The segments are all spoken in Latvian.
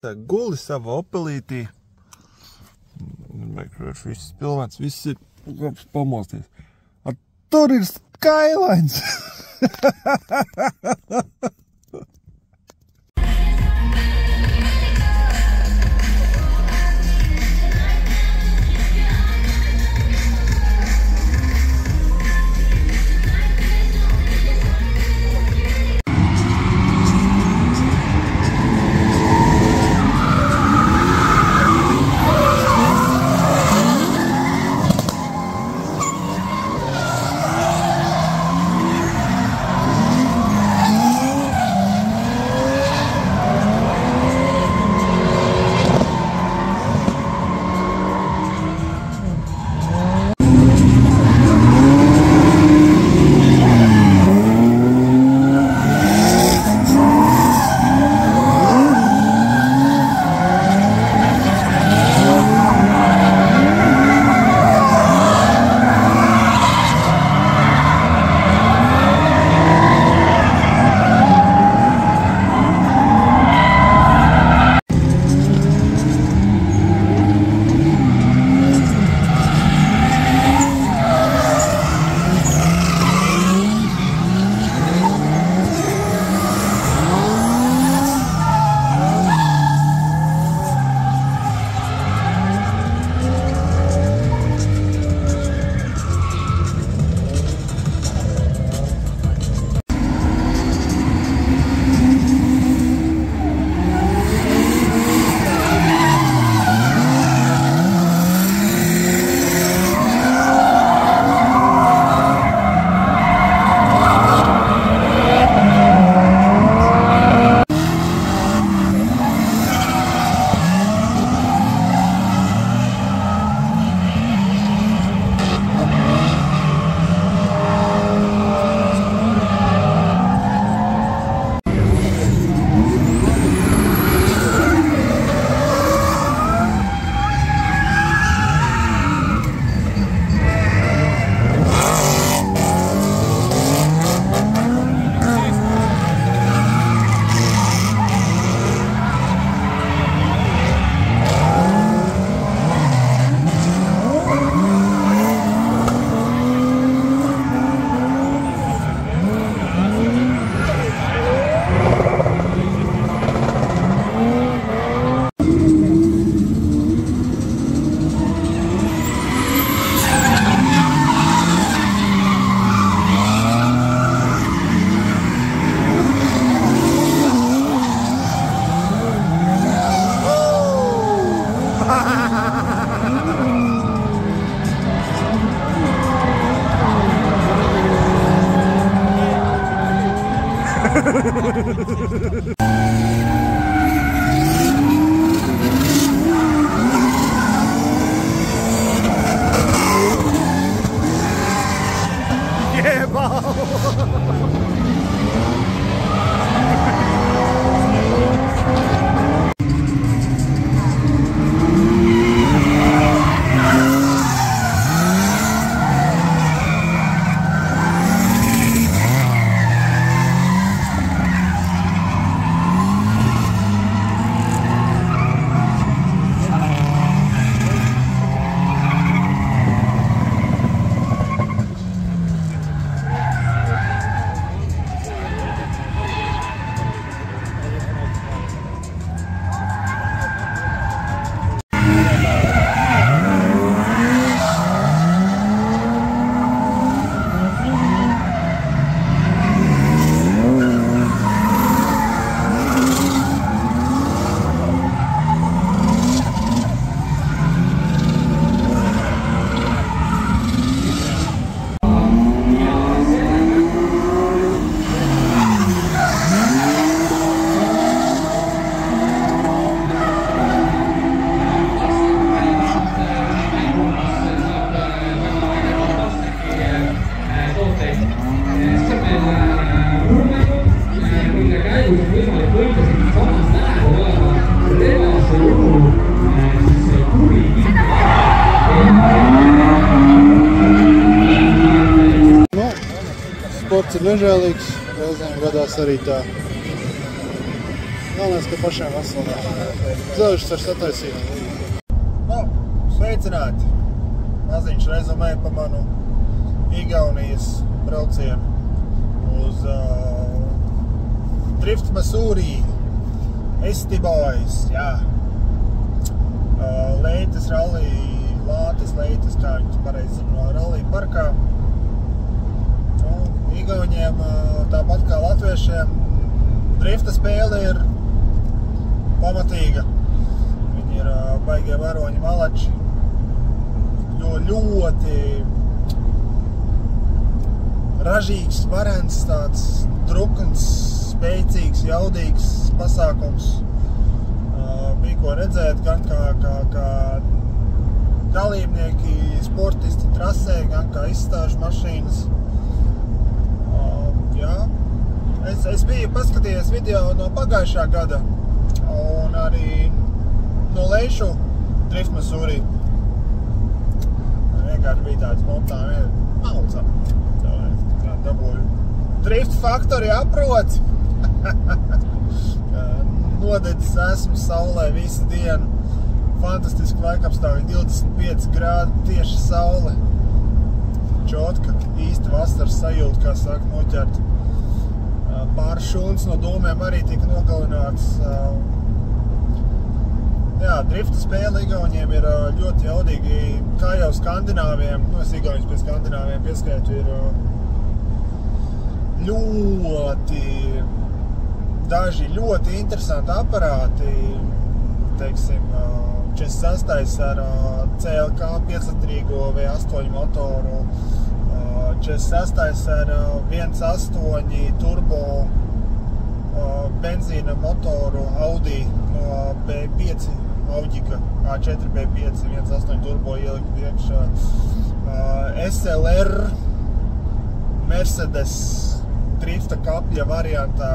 Tā guli savā opelītī. Viss pilvēts, viss ir pamosties. Tur ir skailains! Yeah, Sports ir nežēlīgs, reizēm gadās arī tā. Galvenais, ka pašiem veselā. Zēžus var sataisīt. Sveicināti! Maziņš rezumē pa manu Igaunijas braucienu uz Drift Missouri, Esti Boys, jā. Leitas rallī, Leitas, kā viņas pareizi no rallī parkā. Igauņiem, tāpat kā latviešiem, drifta spēle ir pamatīga. Viņi ir baigie varoņi malači. Ļoti ražīgs, varens, tāds drukns, spēcīgs, jaudīgs pasākums. Bija ko redzēt gan kā dalībnieki, sportisti trasē, gan kā izstāžu mašīnas. Jā. Es biju paskatījies video no pagājušā gada un arī no Leišu Drift Missouri. Vienkārši bija tāds montāni malcam. Dabūju Drift Factory aproci. Nodedzis esmu saulē visu dienu. Fantastiski laikapstāvi, 25 grādi, tieši saule. Čotka, īsti vasaras sajūta, kā saka, noķert. Pāris šūns no dūmiem arī tika nogalināts. Jā, drifta spēle Igauņiem ir ļoti jaudīgi, kā jau skandināviem, es Igauņus pie skandināviem pieskaitu, ir daži ļoti interesanti aparāti, teiksim, 46. ar CLK 5-litrīgo V8 motoru, 46. ar 1.8 turbo benzīna motoru Audi no B5 Audika A4 B5 1.8 turbo ielikt priekšā, SLR Mercedes drifta kapja variantā,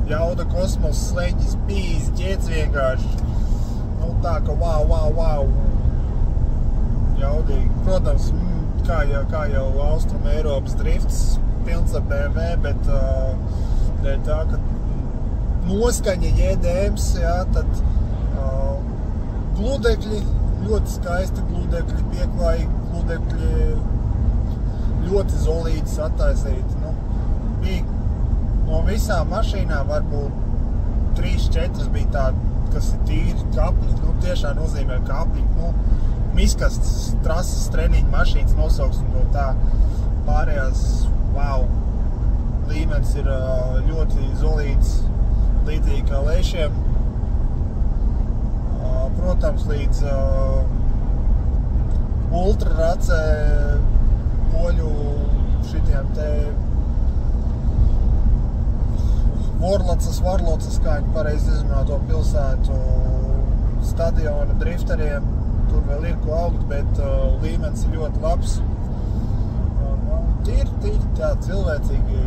jauda kosmos sleņķis, bijis, ģēts vienkārši. Nu tā, ka wow. Jaudīgi. Protams, kā jau Austrum Eiropas drifts, pilns ar BMW, bet tā, ka noskaņa JDMs, jā, tad gludekļi, ļoti skaisti gludekļi, pieklājīgi gludekļi, ļoti zolīti sataisīti. Nu, bija no visām mašīnām varbūt 3-4 bija tādi, kas ir tīri kapļi, nu tiešām nozīmē kapļi, nu miskastas, trases, treniņu mašīnas nosauksim no tā, pārējās, wow, līmenis ir ļoti zolīts, līdzīgi kā Leišiem. Protams, līdz ultra racē poļu šitiem te Vorlocas, kā viņi pareizi izrunā to pilsētu, stadiona drifteriem. Tur vēl ir ko augt, bet līmenis ir ļoti labs. Tīri tā cilvēcīgi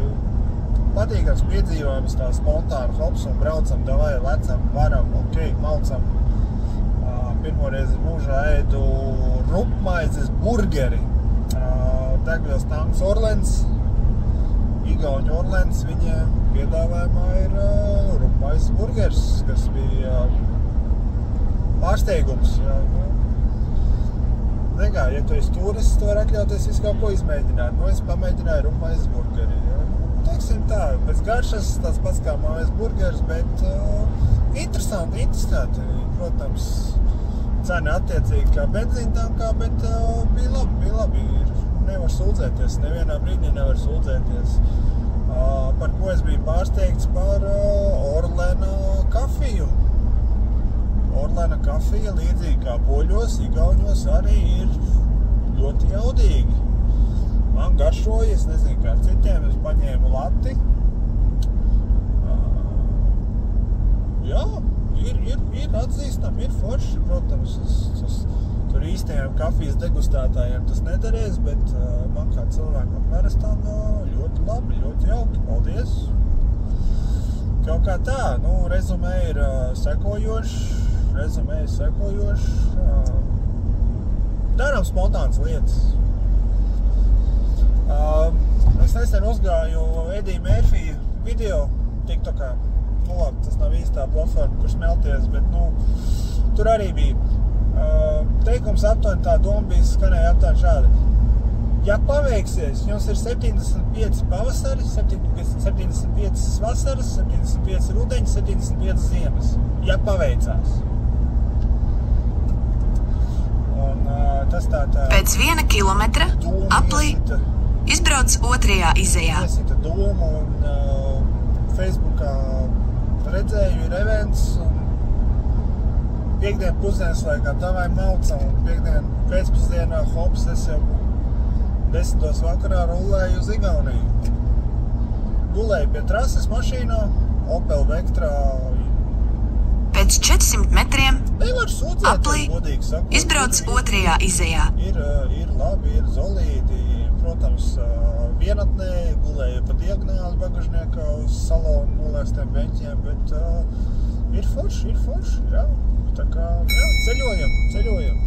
patīkams piedzīvojums, tā spontāni hops un braucam, davai, lecam, varam, ok, malcam. Pirmoreiz mūžā ēdu rupmaizes burgeri. Degvielas tanks Orlens, Igauņu Orlens, viņa piedāvājumā ir rupmaizes burgers, kas bija pārsteigums. Nekā, ja tu esi turists, tu var atļauties visu kaut ko izmēģināt. Nu, es pamēģināju rupmaizes burgeri. Teiksim tā, pēc garšas tas pats kā mājas burgers, bet interesanti. Protams, cena attiecīgi kā benzīntankā, bet bija labi. Nevar sūdzēties, nevienā brīdī nevar sūdzēties. Par ko es biju pārsteigts par Orlena kafiju. Orlena kafija, līdzīgi kā poļos, Igauņos, arī ir ļoti jaudīgi. Man garšoja, es nezinu kā ar citiem, es paņēmu lati. Jā, ir atzīstam, ir forši, protams, tur īstajiem kafijas degustētājiem tas nederēs, bet man kā cilvēkam parastām ļoti labi, ļoti jauki, paldies. Kaut kā tā, nu, rezumē ir sekojošs, darām spontānas lietas. Es nesen uzgāju Eddie Murphy video TikTokā. nu labi, tas nav īstā platforma, kur smelties, bet, nu, tur arī bija teikums aptuveni, tā doma bija skanēja aptuveni šāda. Ja paveiksies, jums ir 75 pavasari, 75 vasaras, 75 rudeņi, 75 ziemas. Ja paveicās. Un tas tā... Pēc 1 kilometra aplī izbrauc otrajā izejā. Iesita domu un Facebookā redzēju, ir events un piekdien pusdienas laikā davai maucam un piekdien pēcpusdienā hops, es jau 10. vakarā rullēju uz Igauniju. Gulēju pie trases mašīnā, Opel Vectra. Pēc 400 metriem nevar sūdzēt, aplī godīgi sakot. Izbrauc otrajā izejā. Ir labi, ir zolīti, protams, vienatnē, gulēju pa diagonāli bagažniekā uz salonu nolēstiem beņķiem, bet ir forši, jā. Tā kā, jā, ceļojam.